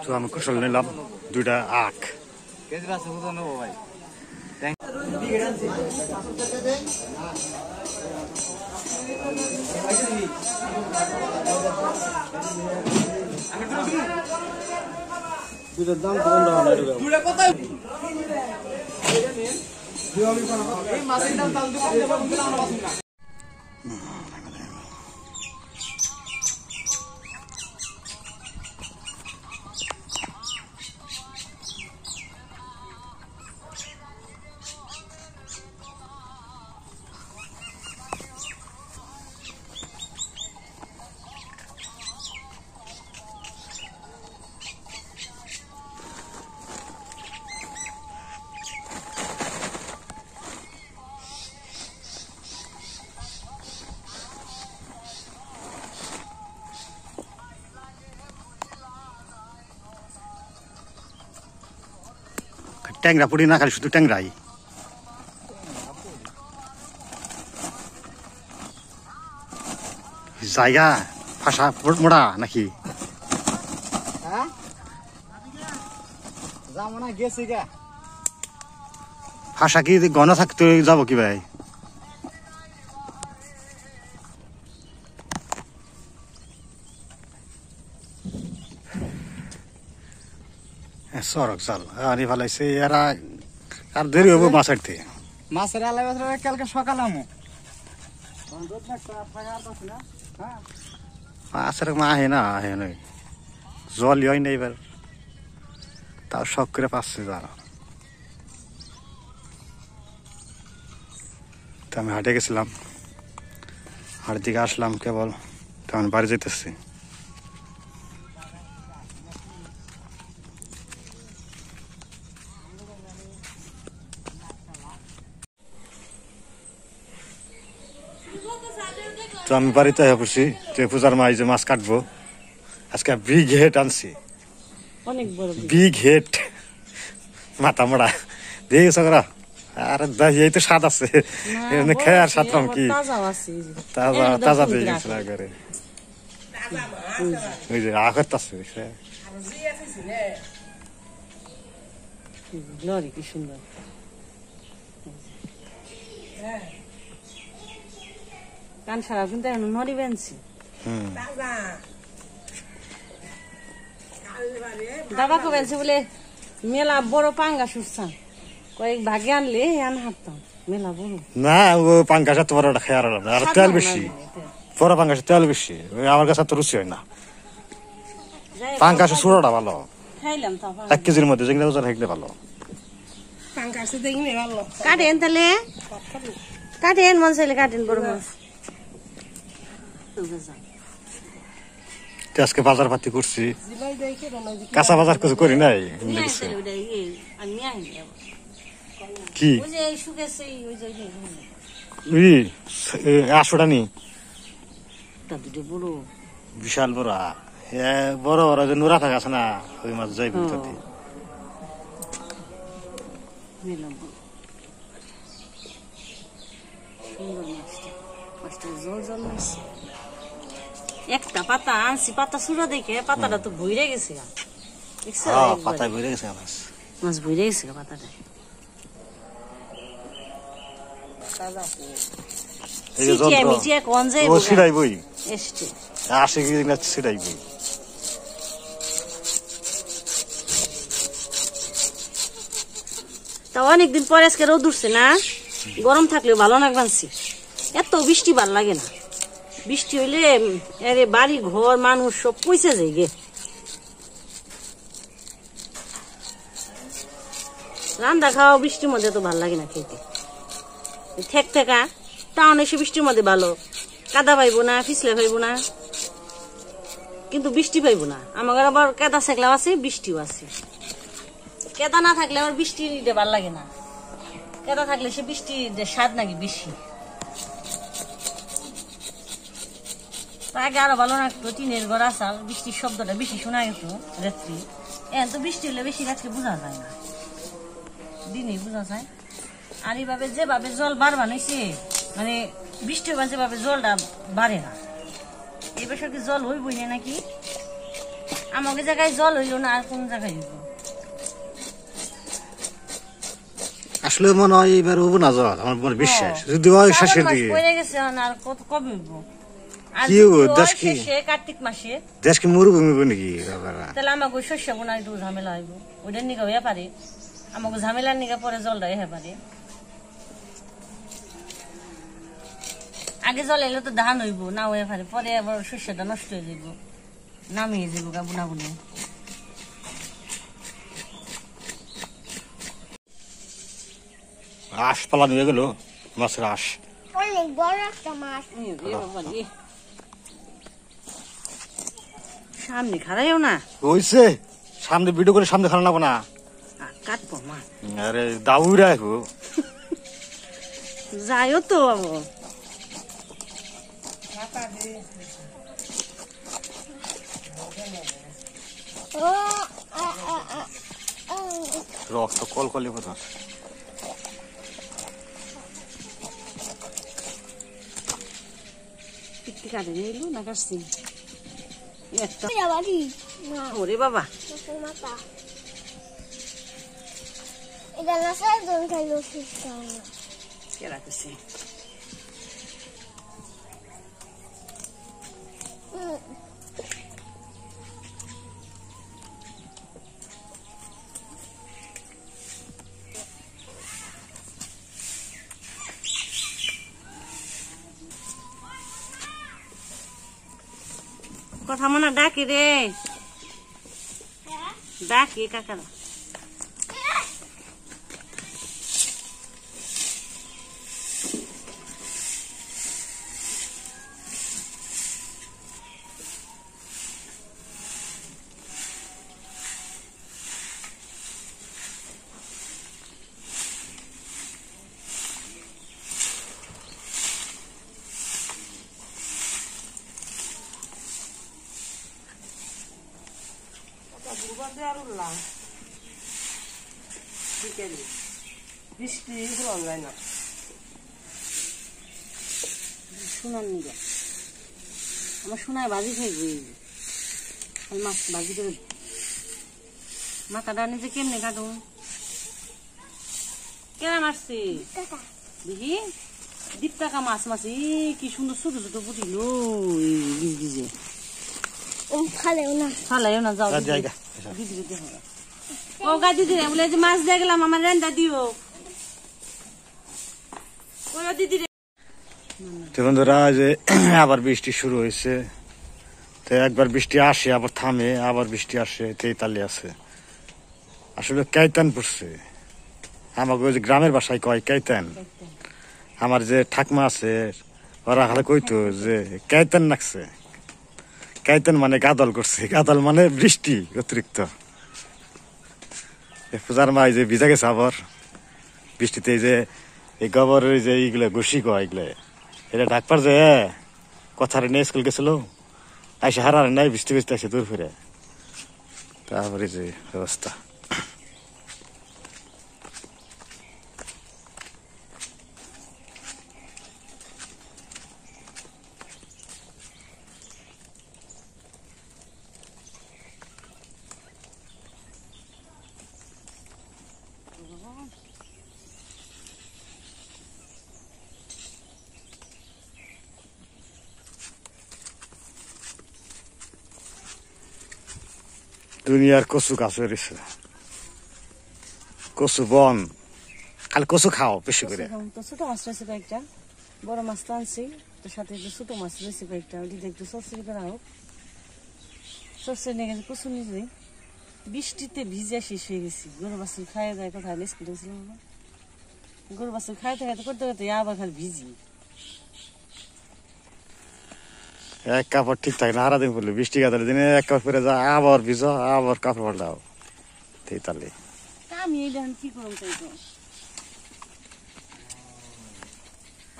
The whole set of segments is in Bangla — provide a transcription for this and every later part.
তো আমি কুশল নিলাম 2টা আখ। ট্যাংরা পড়ি না, খালি শুধু ট্যাংরাই। জায়গা ফাঁসা মোড়া নাকি? ফাঁসা কি ঘন থাকতে যাবো কি ভাই? সড়ক চাল আনি ফেলাইছে এরা, আর দেরি হবো মাছ আটতে। মাছের আলাই কালকে সকাল আমো মাছের আহে না, আহে নয়, জলই হয় না এবার, তাও শখ করে পাচ্ছে যারা। তো আমি হাটে গেছিলাম, হাটের দিকে আসলাম কেবল, তখন বাড়ি যেতেছি। তো আমি বাড়িতে পড়ছি, যে পূজার মা যে মাছ কাটবো, আজকে বিগ হেড আনছি, বিগ হেড মাথা মোড়া দিয়ে গেছো করা। আর এই তো স্বাদ আছে, খেয়ে আর স্বাদ পাম কি, তাজা তাজা দিয়ে গেছিল একবারে। ওই যে আঘাত আছে, কি সুন্দর কান সারা কিন্তু এখন নড়ি বেনছি। দাবাকে বেনছি বলে মেলা বড় পাঙ্গা সুরছান, কয়েক ভাগে আনলে আন হাঁটতাম মেলা বড় না। ও পাঙ্গাসা তোমার ওটা খেয়ার আর তেল বেশি, বড় পাঙ্গাসা তেল বেশি, আমার কাছে তো রুচি হয় না। পাঙ্গাসা সুরোটা ভালো, খাইলাম 1 কেজির মধ্যে যেগুলো ওজন হেগলে ভালো। কাটেন তাহলে, কাটেন মন চাইলে কাটেন বড় মাছ। আজকে বাজার পাতি করছি, কাঁচা বাজার কিছু করি নাই। কি 800টা নি বিশাল বড়, বড় বড় যে নোরা থাকে আছে না, ওই মাছ যাই ভিতরে। একটা পাতা আনছি, পাতা সুরা দেখে পাতাটা তো ভইরে গেছে, পাতায় ভরে গেছে মাছ ভইরে গেছে পাতাটা। তা অনেকদিন পরে আজকে রোদ উঠছে না, গরম থাকলেও ভালো না বানছি। এত বৃষ্টি ভাল লাগে না, বৃষ্টি হইলে আরে বাড়ি ঘর মানুষ সব পয়সা যায় গে। রান্না খাওয়া বৃষ্টির মধ্যে তো ভাল লাগে না খেতে। ঠেক ঠেকা টাউন এসে বৃষ্টির মধ্যে ভালো, কাদা পাইবো না, পিছলে পাইবো না, কিন্তু বৃষ্টি পাইবো না। আমার আবার কাদা সেকলাও আছে, বৃষ্টিও আছে। কেদা না থাকলে আমার বৃষ্টি ভাল লাগে না, কেদা থাকলে সে বৃষ্টির স্বাদ নাকি বেশি। আগে আরো ভালো লাগতো, টিনের ঘর আসাল, বৃষ্টির শব্দটা বেশি শোনা যেত রাত্রি। এখন তো বৃষ্টি হলে বেশি রাত্রে বোঝা যায় না, দিনে বোঝা যায়। আর এইভাবে যেভাবে জল বার বানাইছে, মানে বৃষ্টি বাঁচে ভাবে জলটা বাড়ে না। এই বছর কি জল হইবই না নাকি? আমাকে জায়গায় জল হইল না, আর কোন জায়গায় হইব? আসলে মনে হয় এবার হবো না জল, আমার মনে বিশ্বাস। যদি হয় শেষের দিকে পড়ে গেছে, আর কত কবে হইব? আর কি হইব? দেশ কি কার্তিক মাসে দেশ কি মরুভূমি হইব নাকি বাবারা? তাহলে আমাকে শস্য বোনার একটু ঝামেলা হইব। ওইটার নিকা হইয়া পারে, আমাকে ঝামেলার নিকা পরে জলটা হয়ে পারে। আগে জল এলে তো ধান হইব, না হয়ে পারে, পরে আবার শস্যটা নষ্ট হয়ে যাইব, নামিয়ে যাইব গা বুনা বুনে। আশ পালা নিয়ে গেল, মাছের আশ। অনেক বড় একটা মাছ। সামনে খারাইও না, হইছে সামনে ভিডিও করে সামনে খানা না কাটবো মা। আরে দাউরা রাখো যাইও তো আবার। ও আ আ আ আ। রক্ত কলকলি কথা। টিকটি কাটে নিলো না, কাটছি একটা। এটা বাড়ি না, ওরে বাবা, মাছের মাথা। এটা না সাইজন খাইলো সুস্থ হয় না। কে রাখছে? কথা মনে ডাকি রে, ডাকি কাকারা। বৃষ্টি যায় না, সোনার নিবে আমার সোনায় ভাজি খাইব। মাছ ভাজি করে মাথাটা নিজে কেমনে কাটুন? কেনা মারছি দেখি, দীপ টাকা মাছ মাছ। কি সুন্দর ছোট ছোট ফুটিল, গিজে খালেও না, ফালাইও না, যাও জায়গা দিদি দিদি হবে। ও গা দিদি রে বলে যে মাছ দিয়ে গেলাম, আমার রেন্দা দিও। ওরা দিদি রে। তো বন্ধুরা, যে আবার বৃষ্টি শুরু হয়েছে। তো একবার বৃষ্টি আসে আবার থামে, আবার বৃষ্টি আসে, তেতালি আছে। আসলে কাইতান পড়ছে আমাকে, ওই যে গ্রামের বাসায় কয় কাইতান। আমার যে ঠাকমা আছে ওরা হালে কইতো যে কাইতান নাকছে। কাইতান মানে গাদল করছে, গাদল মানে বৃষ্টি অতিরিক্ত। পূজার মা যে ভিজা গেছে আবার বৃষ্টিতে, এই যে এই গোবরের যে এইগুলো ঘুষি কয়, এগুলো এটা ডাকপার যে কথারে নিয়ে স্কুল গেছিল, আইসে হারারে নাই, বৃষ্টি বৃষ্টি আসে দূর ফিরে। তারপরে যে অবস্থা। দুনিয়ার কচু গাছ হয়েছে, কচু বন, খালি কচু খাও বেশি করে। তো ছোট মাছ রয়েছে কয়েকটা, বড় মাছ তো আনছি, তো সাথে একটু ছোট মাছ রয়েছে কয়েকটা, দিদি একটু সরষে করা হোক। সরষে নিয়ে গেছে কচু নিজে, বৃষ্টিতে ভিজে শেষ হয়ে গেছি। গরু বাছুর খাইয়ে দেয়, কোথায় স্কুল গেছিলাম আমরা, গরু বাছুর খাইতে খাইতে করতে করতে আবার খালি ভিজি। এক কাপড় ঠিক থাকে না, হারা দিন পড়লে বৃষ্টি গাদার দিনে এক কাপড় পরে যা, আবার ভিজো, আবার কাপড় পাল্টাও, তেতালি। আমি এই দেখেন কি করুন তাই তো।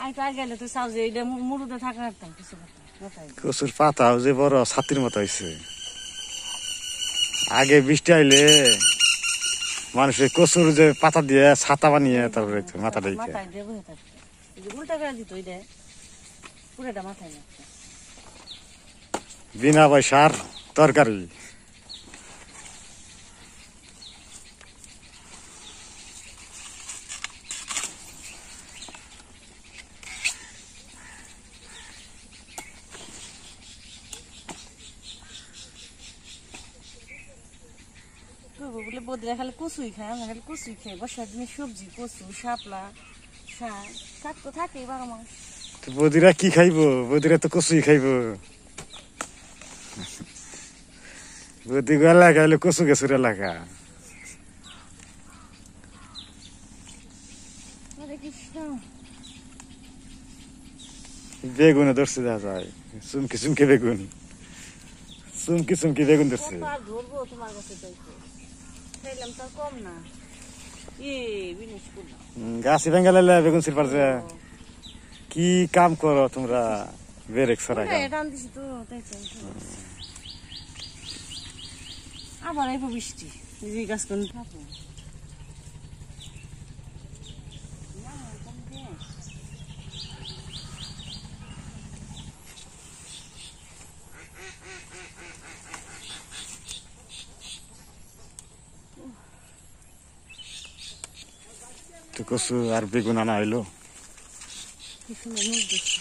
আমি তো আগে গেলে তো চাও যে এইটা মুড়ুতে থাকা হারতাম কিছু করতাম। কচুর পাতাও যে বড় ছাতির মতো হয়েছে। আগে বৃষ্টি আইলে মানুষের কচুর যে পাতা দিয়ে ছাতা বানিয়ে তারপরে মাথা দিতে। মাথায় দিয়ে বসে থাকতো, উল্টা করে দিত, ওইটা পুরোটা মাথায় রাখতে। বিনা পয়সার তরকারি। বলে বদিরা খালি কচুই খায়, আমরা খালি কচুই খাই। বর্ষার দিনে সবজি, কচু, শাপলা, শাক, শাক তো থাকেই 12 মাস। বদিরা কি খাইবো? বদিরা তো কচুই খাইবো। বদি এলাকা হলো কচু গেছুর এলাকা। হরে কৃষ্ণ। বেগুনে ধরছে দেখা যায়, চুমকি চুমকি বেগুন, চুমকি চুমকি বেগুন ধরছে। কত আর ধরবো তোমার কাছে যাইতে? খাইলাম তো আর কম না। বিনেশ করলাম। গাছি ভেঙ্গা লাইলে বেগুন সিরপার যে কি কাম করো তোমরা? বেরেক সরা কাম। টান দিছি তো, তাই তো। আবার আইবো বৃষ্টি, এই গাছ কোন থাকবো। তো কচু আর বেগুন আনা হইলো। কি সুন্দর মুখ দেখছি।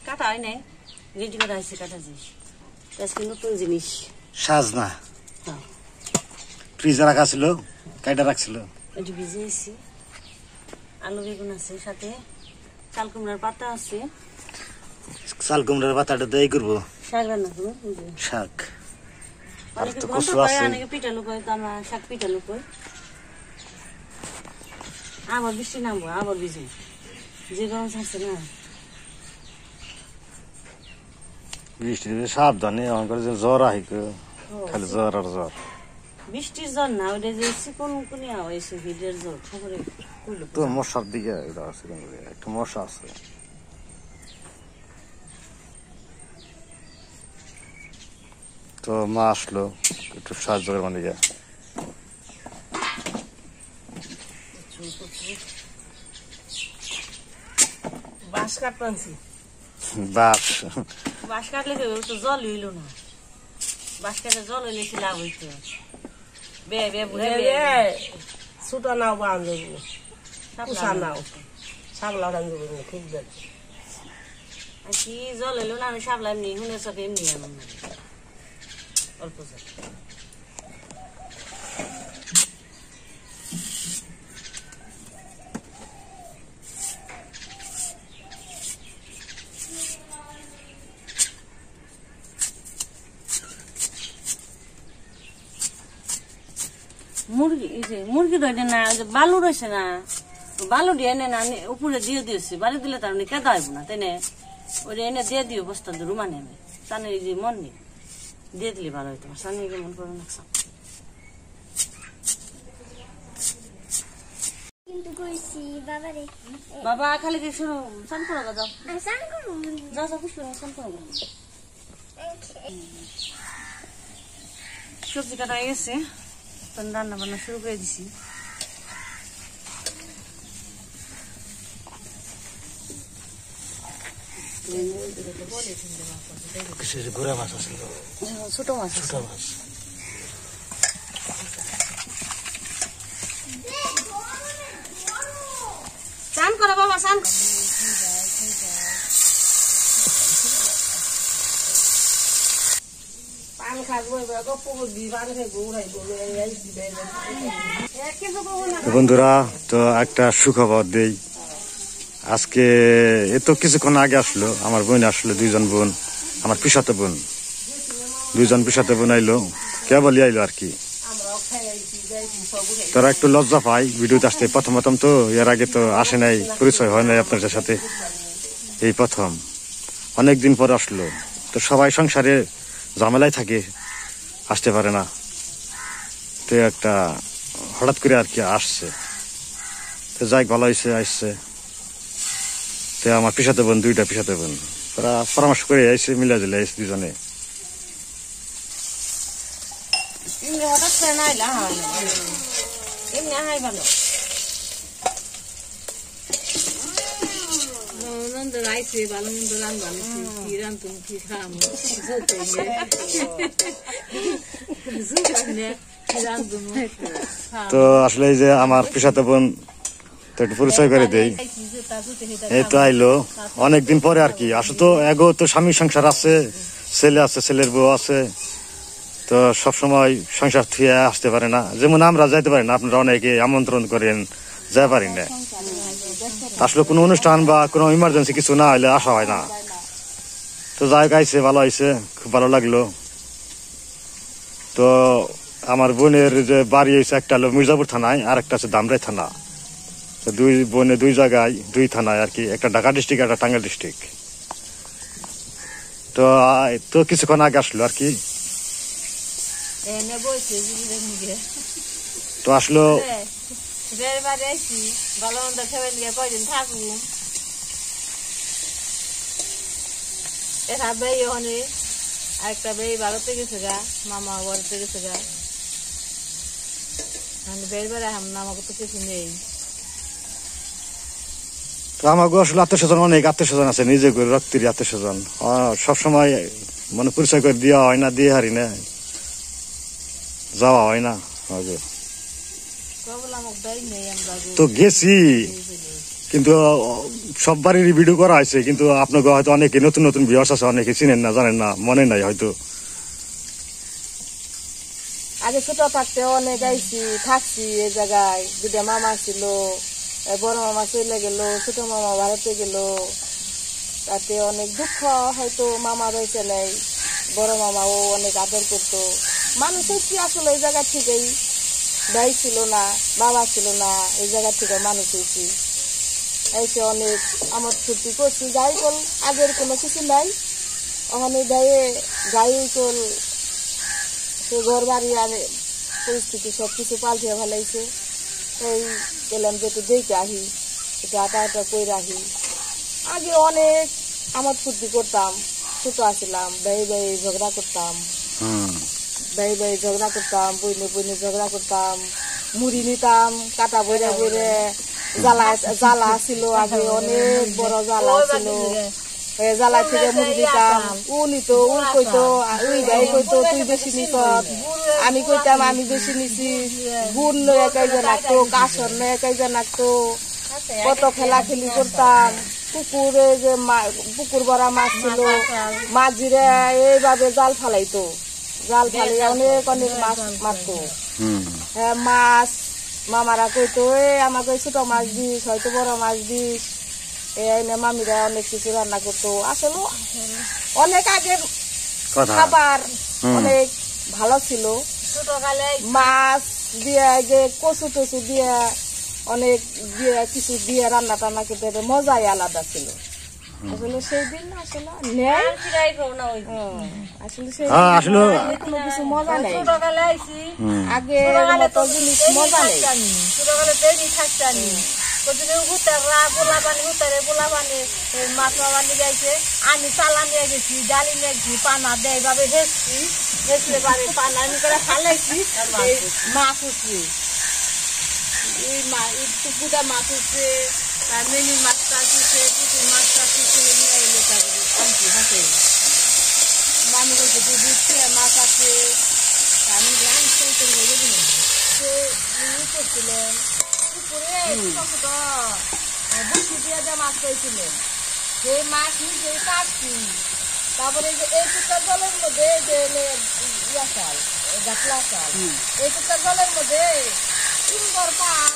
কাটা হয় নাই, রেডি করা হয়েছে কাটা জিনিস। আজকে নতুন জিনিস সাজনা ফ্রিজে রাখা ছিল, কাইটা রাখছিল। একটু ভিজিয়েছি। আলু বেগুন আছে, সাথে চাল কুমড়ার পাতা আছে। চাল কুমড়ার পাতাটা দিয়ে করবো শাক রান্না করবো। শাক। আর অনেকে তো ঘন্ট কচু কয়, আছে। অনেকে পিঠালু কয়, তো আমরা শাক পিঠালু কই। আবার বৃষ্টি নামবো, আবার ভিজবো, যে গরম ছাড়ছে না। বৃষ্টিতে সাবধানে আমার কাছে জ্বর আহিকে, খালি জ্বর আর জ্বর। বৃষ্টির জ্বর না, ওটা যে চিকন কুনিয়া হয়েছে, হিটের জ্বর। খবরে কইলো তো মশার দিকে আছে, একটা মশা আছে। তো মা আসলো একটু সাহায্য করে মানে বাঁশ কাটপানছি। বাস বাঁশ কাটলে তো জল হইল না। বাঁশ কাটলে জল হইলে কি লাভ হইতো? বে বে বুঝে ছোট নাও বান্ধব পুষা নাও সাবলা বান্ধব খুব দেখ কি জল হইলো না। আমি সাবলা এমনি হুনে চোখে এমনি এমন অল্প জল। মুরগি, এই যে মুরগি রয়েছে না, ওই যে বালু রয়েছে না, বালু দিয়ে এনে না উপরে দিয়ে দিয়েছি। বালু দিলে তার মানে কেদা হইব না, তাই না? ওই এনে দিয়ে দিও বস্তা রুমা নেমে তানে এই যে মন নেই দিয়ে দিলে ভালো হইতো। সানি মন করে না কিন্তু কইছি বাবারে বাবা খালি কি শুনো, স্নান করো গো, যাও আমি স্নান করবো। যাও যাও পুষ্প স্নান করো গো। সবজি কাটা হয়ে গেছে, তখন রান্না বান্না শুরু করে দিছি। ঘোরা মাছ আসছিল, ছোট মাছ, ছোট মাছ। স্নান করো বাবা, স্নান পান খাবো গপ্প করবি পান খাইবো উড়াইবো বন্ধুরা, তো একটা সুখবর দেই। আজকে এত কিছুক্ষণ আগে আসলো আমার বোন, আসলো দুইজন বোন, আমার পিসাতে বোন, দুইজন পিসাতে বোন আইলো, কেবলই আইলো আর কি। তারা একটু লজ্জা পায় ভিডিওতে আসতে, প্রথম তো এর আগে তো আসে নাই, পরিচয় হয় নাই আপনাদের সাথে। এই প্রথম অনেকদিন পরে আসলো। তো সবাই সংসারে ঝামেলায় থাকে, আসতে পারে না। তো একটা হঠাৎ করে আর কি আসছে। তো যাই ভালো হয়েছে, আসছে। তো আমার পিসাতে বোন, দুইটা পিসাতে বোন, ওরা পরামর্শ করে আইসে, মিলা দিলে আইসে দুজনে। এমনি হঠাৎ করে না আইলা হয় না, এমনি আহাই ভালো। নন্দ রাইছে ভালো মন্দ রান্না, কি রান্ধুম কি খাম, তো আসলে এই যে আমার পিসাতে বোন, তো একটু পরিচয় করে দেই। এই তো আইলো অনেকদিন পরে আর কি। আসলে তো এগো তো স্বামী সংসার আছে, ছেলে আছে, ছেলের বউ আছে। তো সবসময় সংসার থুয়ে আসতে পারে না, যেমন আমরা যাইতে পারি না, আপনারা অনেকে আমন্ত্রণ করেন, যাই পারি না। আসলে কোনো অনুষ্ঠান বা কোনো ইমার্জেন্সি কিছু না হলে আসা হয় না। তো যাই গাইছে, ভালো হয়েছে, খুব ভালো লাগলো। তো আমার বোনের যে বাড়ি হয়েছে, একটা হলো মির্জাপুর থানায়, আর একটা আছে ধামরাই থানা। তো দুই বোনে দুই জায়গায়, দুই থানায় আর কি, একটা ঢাকা ডিস্ট্রিক্ট, একটা টাঙ্গাইল ডিস্ট্রিক্ট। তো কিছুক্ষণ আগে আসলো আর কি। তো আসলো ভালো মন্দ খেয়ে নিয়ে কয়দিন থাকুম, একটা বেই ওখানে, আরেকটা বেই ভারতে গেছে গা, মামা বাড়িতে গেছে গা। বের বেড়া আমাকে তো কিছু নেই। তো আমাকে আসলে আত্মীয় স্বজন, অনেক আত্মীয় স্বজন আছে, নিজে করে রক্তের আত্মীয় স্বজন। সবসময় মানে পরিচয় করে দেওয়া হয় না, দিয়ে হারি না, যাওয়া হয় না। তো গেছি, কিন্তু সব বাড়ির ভিডিও করা হয়েছে, কিন্তু আপনাকে হয়তো অনেকে নতুন নতুন ভিউয়ার্স আছে, অনেকে চিনেন না, জানেন না, মনে নাই হয়তো। আগে ছোট থাকতে অনেক আইসি, থাকছি এই জায়গায়। দুটা মামা ছিল, বড় মামা চলে গেল, ছোট মামা ভারতে গেল। তাতে অনেক দুঃখ, হয়তো মামা রয়েছে নাই, বড় মামাও অনেক আদর করতো। মানুষ হয়েছি আসলে এই জায়গা থেকেই, ভাই ছিল না, বাবা ছিল না, এই জায়গা থেকে মানুষ হয়েছি। এসে অনেক আমার ছুটি করছি, যাই কল আগের কোনো কিছু নাই। ওখানে গায়ে গায়ে চল, সে ঘর বাড়ি আর পরিস্থিতি সব কিছু পাল্টে ফেলাইছে। এই গেলাম যে একটু দেখে আহি, একটু আটা আটা করে রাখি। আগে অনেক আমার ফুর্তি করতাম, ছোট আসছিলাম, ভাই ঝগড়া করতাম, ভাই ঝগড়া করতাম, বইনে ঝগড়া করতাম, মুড়ি নিতাম, কাটা বইরে বইরে। জ্বালা ছিল আগে, অনেক বড় জ্বালা ছিল, জ্বালা থেকে মুড়ি নিতাম। উ নিত, উ কইতো, উই ভাই কইতো তুই বেশি নিত, আমি কইতাম আমি বেশি নিছি। গুড় নয় একাইজা নাকতো, কাসর নয় একাইজা নাকতো, কত খেলাখেলি করতাম। পুকুরে যে পুকুর ভরা মাছ ছিল, মাঝিরে এইভাবে জাল ফালাইতো, জাল ফালিয়ে অনেক অনেক মাছ মারতো। হ্যাঁ, মাছ মামারা কইতো আমাকে ছোট মাছ দিস, হয়তো বড় মাছ দিস। মামিরা অনেক কিছু রান্না করতো। আসলে অনেক আগের খাবার অনেক ভালো ছিল। মাছ দিয়ে যে কচু টচু দিয়ে অনেক দিয়ে কিছু দিয়ে রান্না টান্না করতে, মজাই আলাদা ছিল। আসলে সেই দিন আসলে নেই, আসলে কোনো কিছু মজা নেই। আগে মতো জিনিস মজা নেই। ছোটবেলা তৈরি থাকতানি, পোলা পানি মাছ পানি গাইছে, আমি চালা নিয়ে গেছি, ডালি নিয়ে গেছি, পানা দেয় ভাবে হেসছি, হেসলে পারে পানা আমি করে ফালাইছি, মাছ উঠছে, এই পুকুটা মাছ উঠছে, মেনি মাছটা উঠছে, পুকুর মাছটা উঠছে, হাসে মামি গেছে বুঝছে মাছ আছে। আমি করছিলেন পুকুরে ছোট বসি দিয়ে যে মাছ পেয়েছিলেন, সেই মাছ নিজেই কাটছি। তারপরে এই টুকটার জলের মধ্যে যে চাল গাছলা চাল, এই টুকটার জলের মধ্যে সুন্দর পাও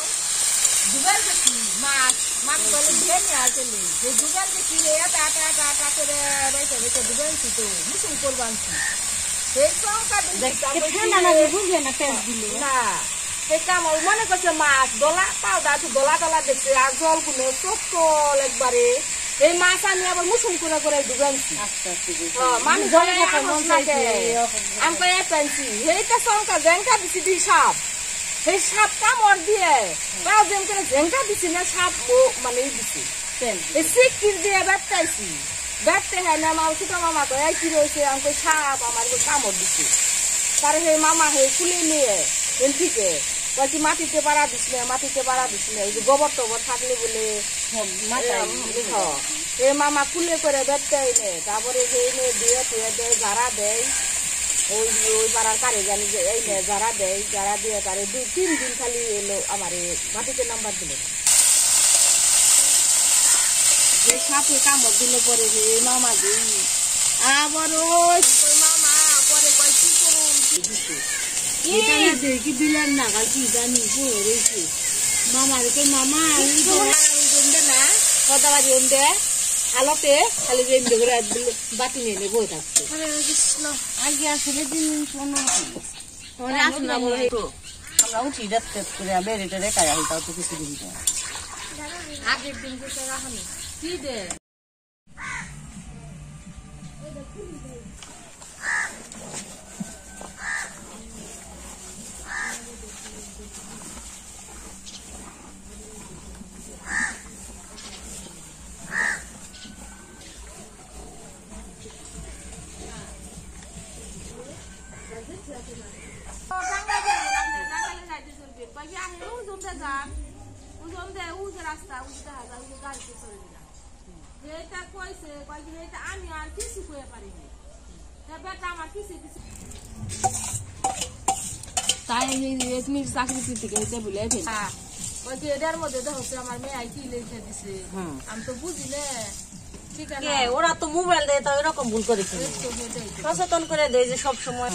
ডুবার গেছি, মাছ মাছ বলে ধুয়ে নিয়ে আসলে যে ডুবার গেছি, আটা আটা আটা আটা করে রেখে রেখে ডুবাইছি, তো মিশন করবো আনছি। সেই না সেই কাম মনে করছে মাছ দলা পাউডা, দলা টলা দেখছে, আর জল গুলো চটকল একবারে এই মাছ আমি আবার মুসুম করে করে ডুবাইছি আস্তে আস্তে মানুষ আমি কয়ে পেয়েছি এইটা শঙ্কা জেঙ্কা দিছি দুই সাপ সেই সাপ কামড় দিয়ে তাও যেন করে জেঙ্কা দিছি না সাপ মানে দিছি এই সিকির দিয়ে ব্যবটাইছি ব্যবতে হয় না আমার ছোট মামা তো এই কি রয়েছে আমি সাপ আমার কামড় দিছি তার হে মামা হে খুলে নিয়ে থেকে কি মাটিতে পাড়া দিস না মাটিতে পাড়া দিস না এই যে গোবর টোবর থাকলে বলে এ মামা খুলে করে ব্যবটাই নে তারপরে সেই নিয়ে দিয়ে থুয়ে দেয় ঝাড়া দেয় ওই ওই পাড়ার কারে জানি যে এই নে ঝাড়া দেয় ঝাড়া দিয়ে তারে 2-3 দিন খালি এলো আমার মাটিতে নাম্বার দিল যে সাপে কামড় দিলে পরে এই মামা দিই আবার ওই মামা পরে কয় কি করুন কি দিলেন না কি জানি রয়েছে মামার মামা না কদাবাড়ি ওন্দে আলোতে খালি বাতি নিয়ে বই থাকছে আগে আসলে দিন আমরা উঠি দেখতে করে বেড়েটা রেখা তাও তো কিছুদিন আগের দিন কি দে তাই চাকরি থেকে হয়েছে বলে এটার মধ্যে হচ্ছে আমার মেয়ে কি লিখে দিছে আমি তো বুঝিলে ওরা তো মোবাইল দেয় তাও এরকম ভুল করে সচেতন করে দেয় যে সব সময়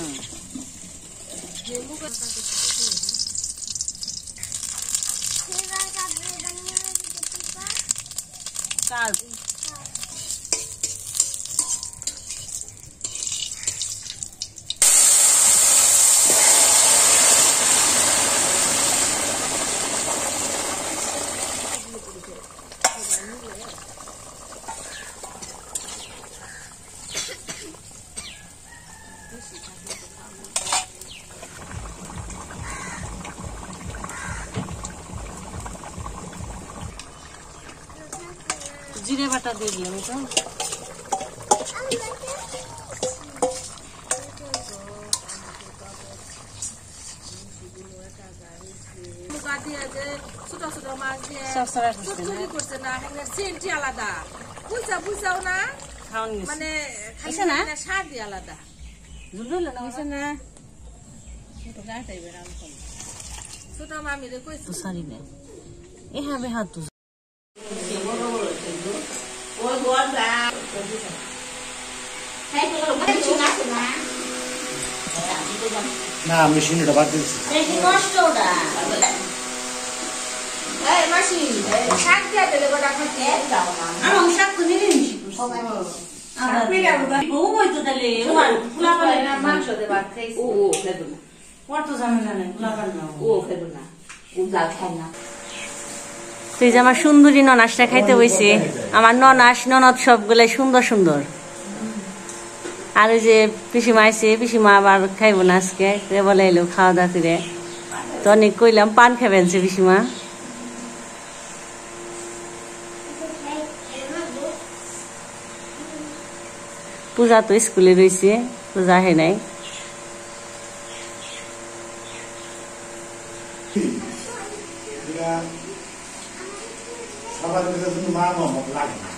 জিরে বাটা দিয়ে দিলাম তো ছোট ছোট মাছ দিয়ে করছে না সেন্টি আলাদা বুঝাও না মানে স্বাদ আলাদা ছোট মামি রে কইছে সারি না এ হবে হাত না মেশিন এটা বাদ দিয়েছি তুই যে আমার সুন্দরী ননাসটা খাইতে বইছে আমার ননাস ননদ সবগুলাই সুন্দর সুন্দর আর ওই যে পিসিমা আইছে পিসিমা আবার খাইব না আজকে বলে এলো খাওয়া দাওয়া করে তো অনেক কইলাম পান খাবেন সে পিসিমা পূজা তো স্কুলে রয়েছে পূজা হে নাই সবার মা লাগে না